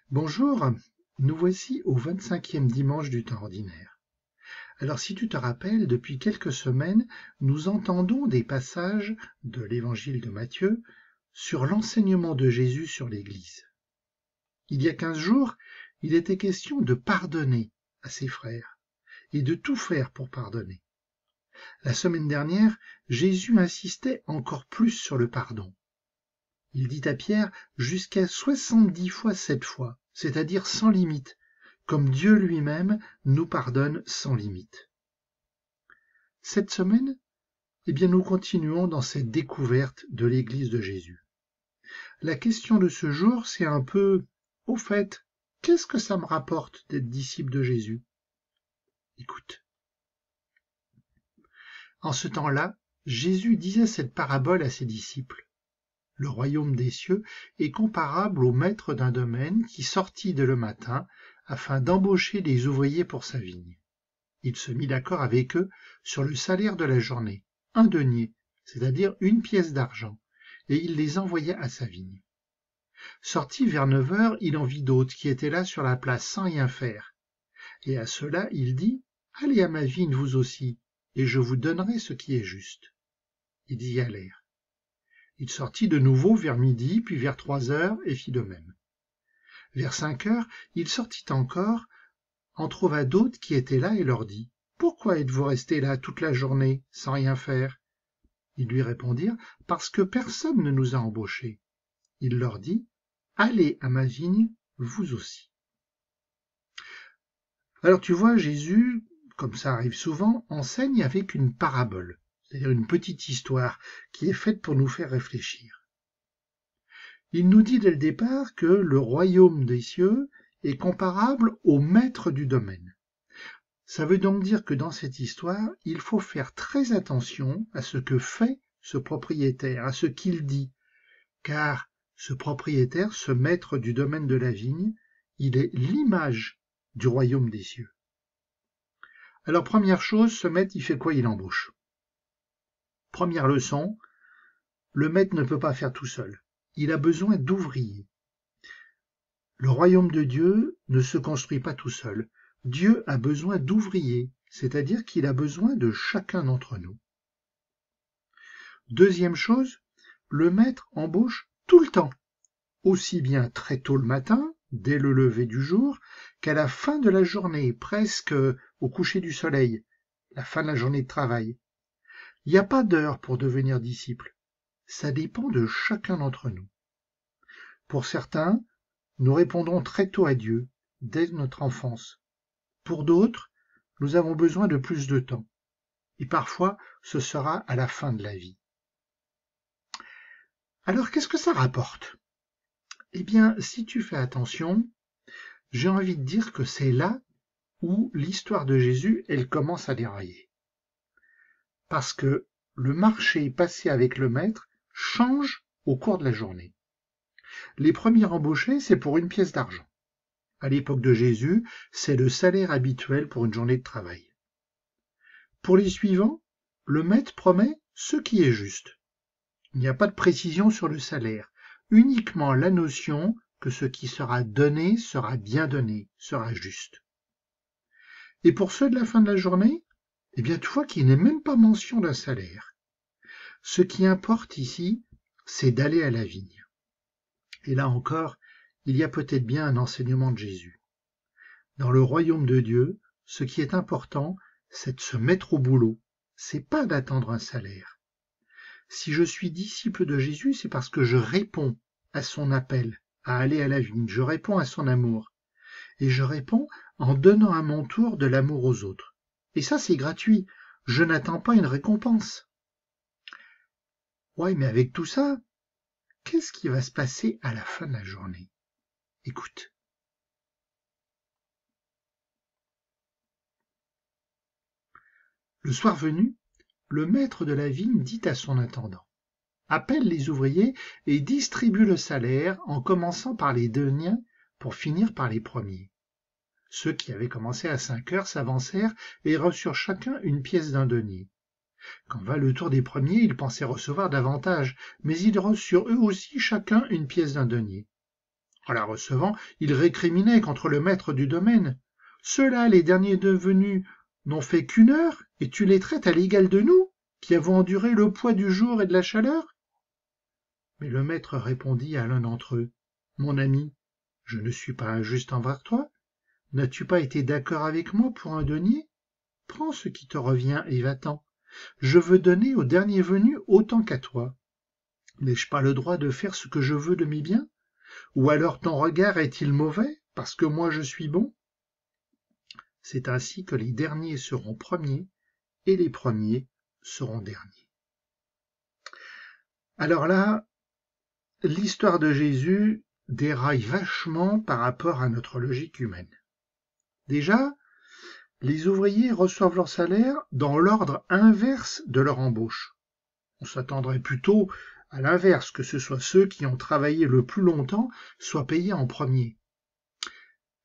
Bonjour, nous voici au 25e dimanche du temps ordinaire. Alors si tu te rappelles, depuis quelques semaines, nous entendons des passages de l'évangile de Matthieu sur l'enseignement de Jésus sur l'Église. Il y a 15 jours, il était question de pardonner à ses frères et de tout faire pour pardonner. La semaine dernière, Jésus insistait encore plus sur le pardon. Il dit à Pierre jusqu'à 70 fois 7 fois, c'est-à-dire sans limite, comme Dieu lui-même nous pardonne sans limite. Cette semaine, nous continuons dans cette découverte de l'Église de Jésus. La question de ce jour, c'est un peu, au fait, qu'est-ce que ça me rapporte d'être disciple de Jésus? Écoute. En ce temps-là, Jésus disait cette parabole à ses disciples. Le royaume des cieux est comparable au maître d'un domaine qui sortit dès le matin afin d'embaucher des ouvriers pour sa vigne. Il se mit d'accord avec eux sur le salaire de la journée, 1 denier, c'est-à-dire 1 pièce d'argent, et il les envoya à sa vigne. Sorti vers 9 heures, il en vit d'autres qui étaient là sur la place sans rien faire. Et à ceux-là, il dit, « Allez à ma vigne vous aussi, et je vous donnerai ce qui est juste. » Ils y allèrent. Il sortit de nouveau vers midi, puis vers 3 heures, et fit de même. Vers 5 heures, il sortit encore, en trouva d'autres qui étaient là et leur dit, « Pourquoi êtes-vous restés là toute la journée, sans rien faire ?» Ils lui répondirent, « Parce que personne ne nous a embauchés. » Il leur dit, « Allez à ma vigne, vous aussi. » Alors tu vois, Jésus, comme ça arrive souvent, enseigne avec une parabole, c'est-à-dire une petite histoire qui est faite pour nous faire réfléchir. Il nous dit dès le départ que le royaume des cieux est comparable au maître du domaine. Ça veut donc dire que dans cette histoire, il faut faire très attention à ce que fait ce propriétaire, à ce qu'il dit, car ce propriétaire, ce maître du domaine de la vigne, il est l'image du royaume des cieux. Alors première chose, ce maître, il fait quoi? Il embauche. Première leçon, le maître ne peut pas faire tout seul. Il a besoin d'ouvriers. Le royaume de Dieu ne se construit pas tout seul. Dieu a besoin d'ouvriers, c'est-à-dire qu'il a besoin de chacun d'entre nous. Deuxième chose, le maître embauche tout le temps, aussi bien très tôt le matin, dès le lever du jour, qu'à la fin de la journée, presque au coucher du soleil, la fin de la journée de travail. Il n'y a pas d'heure pour devenir disciple. Ça dépend de chacun d'entre nous. Pour certains, nous répondons très tôt à Dieu, dès notre enfance. Pour d'autres, nous avons besoin de plus de temps. Et parfois, ce sera à la fin de la vie. Alors, qu'est-ce que ça rapporte? Eh bien, si tu fais attention, j'ai envie de dire que c'est là où l'histoire de Jésus, elle commence à dérailler. Parce que le marché passé avec le maître change au cours de la journée. Les premiers embauchés, c'est pour 1 pièce d'argent. À l'époque de Jésus, c'est le salaire habituel pour une journée de travail. Pour les suivants, le maître promet ce qui est juste. Il n'y a pas de précision sur le salaire, uniquement la notion que ce qui sera donné sera bien donné, sera juste. Et pour ceux de la fin de la journée, eh bien tu vois qu'il n'est même pas mention d'un salaire. Ce qui importe ici, c'est d'aller à la vigne. Et là encore, il y a peut-être bien un enseignement de Jésus. Dans le royaume de Dieu, ce qui est important, c'est de se mettre au boulot. C'est pas d'attendre un salaire. Si je suis disciple de Jésus, c'est parce que je réponds à son appel à aller à la vigne. Je réponds à son amour. Et je réponds en donnant à mon tour de l'amour aux autres. Et ça, c'est gratuit. Je n'attends pas une récompense. Ouais, mais avec tout ça, qu'est-ce qui va se passer à la fin de la journée? Écoute. Le soir venu, le maître de la vigne dit à son intendant, « Appelle les ouvriers et distribue le salaire en commençant par les derniers pour finir par les premiers. » Ceux qui avaient commencé à 5 heures s'avancèrent et reçurent chacun 1 pièce d'1 denier. Quand vint le tour des premiers, ils pensaient recevoir davantage, mais ils reçurent eux aussi chacun 1 pièce d'1 denier. En la recevant, il récriminait contre le maître du domaine. Ceux-là, les derniers devenus, n'ont fait qu'1 heure, et tu les traites à l'égal de nous, qui avons enduré le poids du jour et de la chaleur? Mais le maître répondit à l'un d'entre eux, Mon ami, je ne suis pas injuste envers toi. N'as-tu pas été d'accord avec moi pour 1 denier? Prends ce qui te revient et va-t'en. Je veux donner au dernier venu autant qu'à toi. N'ai-je pas le droit de faire ce que je veux de mes biens? Ou alors ton regard est-il mauvais, parce que moi je suis bon? C'est ainsi que les derniers seront premiers, et les premiers seront derniers. Alors là, l'histoire de Jésus déraille vachement par rapport à notre logique humaine. Déjà, les ouvriers reçoivent leur salaire dans l'ordre inverse de leur embauche. On s'attendrait plutôt à l'inverse, que ce soit ceux qui ont travaillé le plus longtemps soient payés en premier.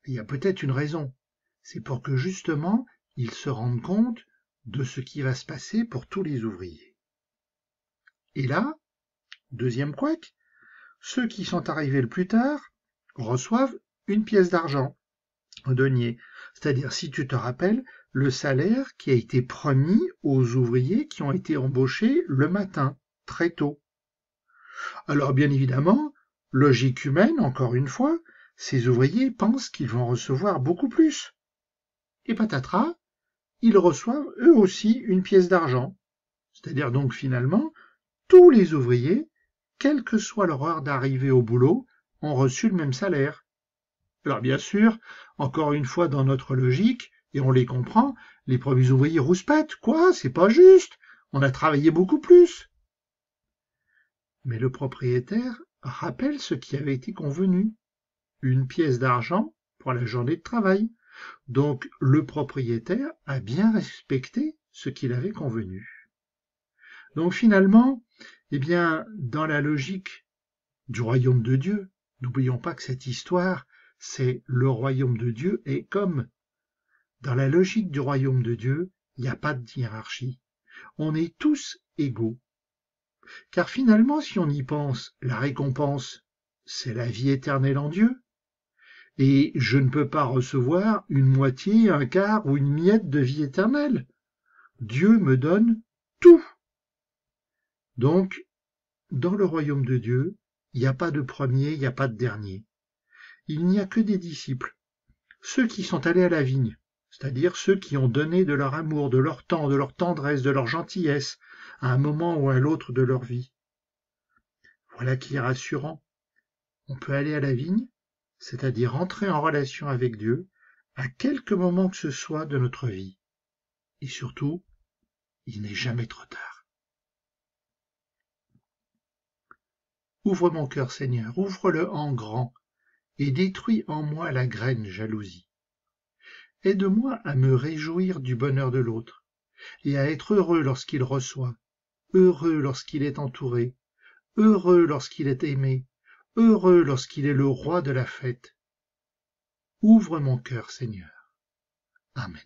Il y a peut-être une raison. C'est pour que justement, ils se rendent compte de ce qui va se passer pour tous les ouvriers. Et là, deuxième couac, ceux qui sont arrivés le plus tard reçoivent 1 pièce d'argent, 1 denier. C'est-à-dire, si tu te rappelles, le salaire qui a été promis aux ouvriers qui ont été embauchés le matin, très tôt. Alors bien évidemment, logique humaine, encore une fois, ces ouvriers pensent qu'ils vont recevoir beaucoup plus. Et patatras, ils reçoivent eux aussi 1 pièce d'argent. C'est-à-dire donc finalement, tous les ouvriers, quelle que soit leur heure d'arrivée au boulot, ont reçu le même salaire. Alors bien sûr, encore une fois dans notre logique, et on les comprend, les premiers ouvriers rouspètent. Quoi? C'est pas juste. On a travaillé beaucoup plus. Mais le propriétaire rappelle ce qui avait été convenu. 1 pièce d'argent pour la journée de travail. Donc le propriétaire a bien respecté ce qu'il avait convenu. Donc finalement, eh bien, dans la logique du royaume de Dieu, n'oublions pas que cette histoire, c'est le royaume de Dieu, et comme dans la logique du royaume de Dieu, il n'y a pas de hiérarchie. On est tous égaux. Car finalement, si on y pense, la récompense, c'est la vie éternelle en Dieu. Et je ne peux pas recevoir une moitié, 1/4 ou une miette de vie éternelle. Dieu me donne tout. Donc, dans le royaume de Dieu, il n'y a pas de premier, il n'y a pas de dernier. Il n'y a que des disciples. Ceux qui sont allés à la vigne, c'est-à-dire ceux qui ont donné de leur amour, de leur temps, de leur tendresse, de leur gentillesse, à un moment ou à l'autre de leur vie. Voilà qui est rassurant. On peut aller à la vigne, c'est-à-dire entrer en relation avec Dieu, à quelque moment que ce soit de notre vie. Et surtout, il n'est jamais trop tard. Ouvre mon cœur, Seigneur, ouvre-le en grand, et détruis en moi la graine jalousie. Aide-moi à me réjouir du bonheur de l'autre, et à être heureux lorsqu'il reçoit, heureux lorsqu'il est entouré, heureux lorsqu'il est aimé, heureux lorsqu'il est le roi de la fête. Ouvre mon cœur, Seigneur. Amen.